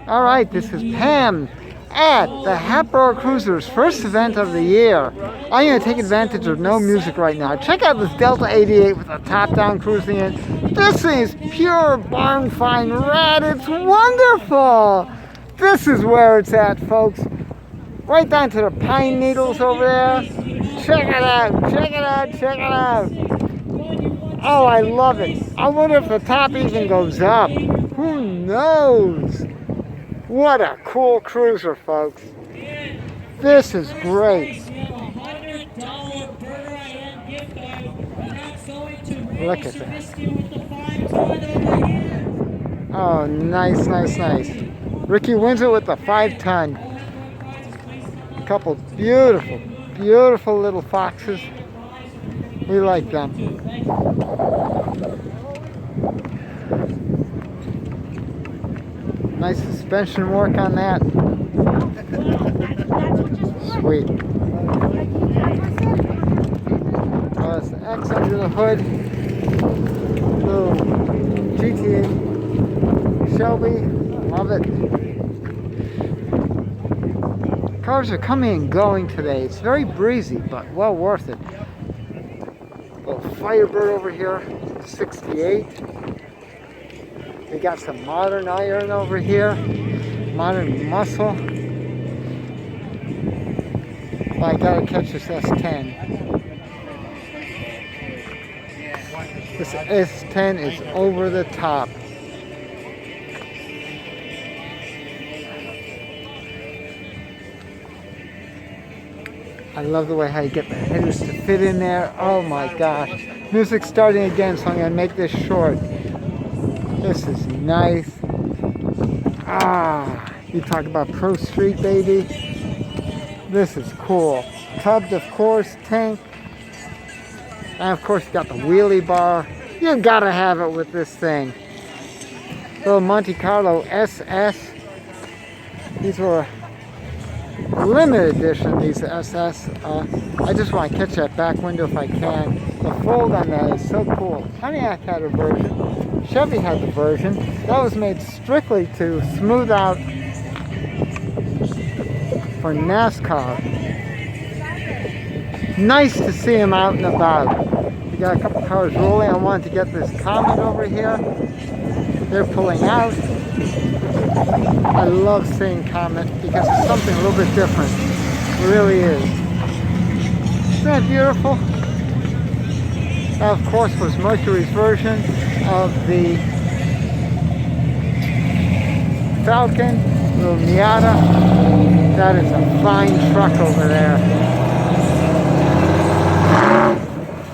All right, this is Pam at the Hatboro Cruisers' first event of the year. I'm going to take advantage of no music right now. Check out this Delta 88 with the top down cruising in. This thing is pure barn fine rad. It's wonderful. This is where it's at, folks. Right down to the pine needles over there. Check it out, check it out, check it out. Oh, I love it. I wonder if the top even goes up. Who knows? What a cool cruiser, folks. This is great. Look at that. Oh, nice, nice, nice. Ricky wins it with the 5-ton. Couple beautiful, beautiful little foxes. We like them. Nice suspension work on that. Sweet. That's the X under the hood. Little GTA Shelby. Love it. Cars are coming and going today. It's very breezy, but well worth it. Little Firebird over here, 68. We got some modern iron over here, modern muscle. But I gotta catch this S10. This S10 is over the top. I love the way how you get the headers to fit in there. Oh my gosh. Music's starting again, so I'm going to make this short. This is nice. Ah, you talk about Pro Street, baby. This is cool. Tubbed, of course, tank. And of course, you got the wheelie bar. You gotta have it with this thing. Little Monte Carlo SS. These were limited edition, these SS. I just want to catch that back window if I can. The fold on that is so cool. Pontiac had a version. Chevy had the version. That was made strictly to smooth out for NASCAR. Nice to see them out and about. We got a couple cars rolling. I wanted to get this Comet over here. They're pulling out. I love seeing Comet because it's something a little bit different. It really is. Isn't that beautiful? That, of course, was Mercury's version of the Falcon, little Miata. That is a fine truck over there.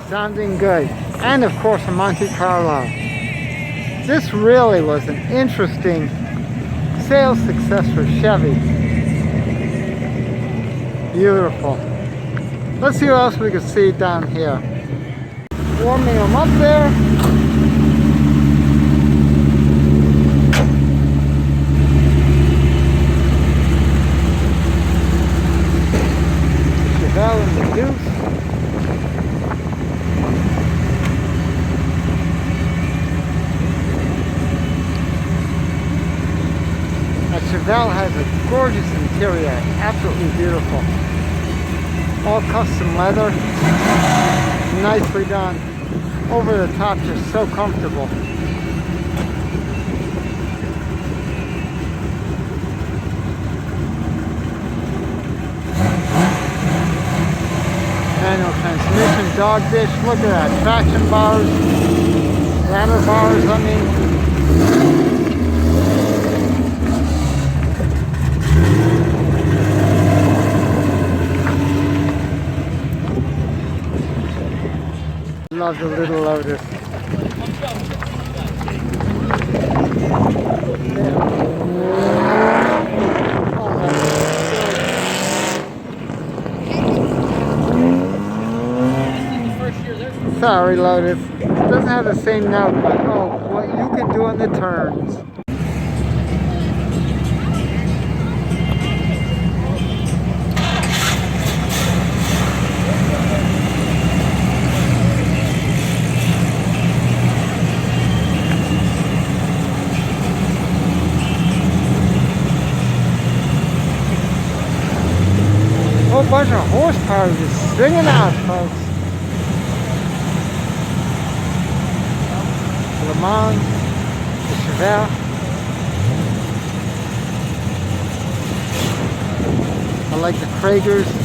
Sounding good. And, of course, a Monte Carlo. This really was an interesting sales success for Chevy. Beautiful. Let's see what else we can see down here. Warming them up there. Chevelle and the Deuce. Chevelle has a gorgeous interior, absolutely beautiful. All custom leather, nicely done. Over the top, just so comfortable. Manual transmission, dog dish, look at that. Traction bars, ladder bars, I mean. Love the little Lotus. Sorry, Lotus. It doesn't have the same note, but oh, what you can do on the turns. horsepower just swinging out, folks. Le Mans, the Chevelle. I like the Kragers.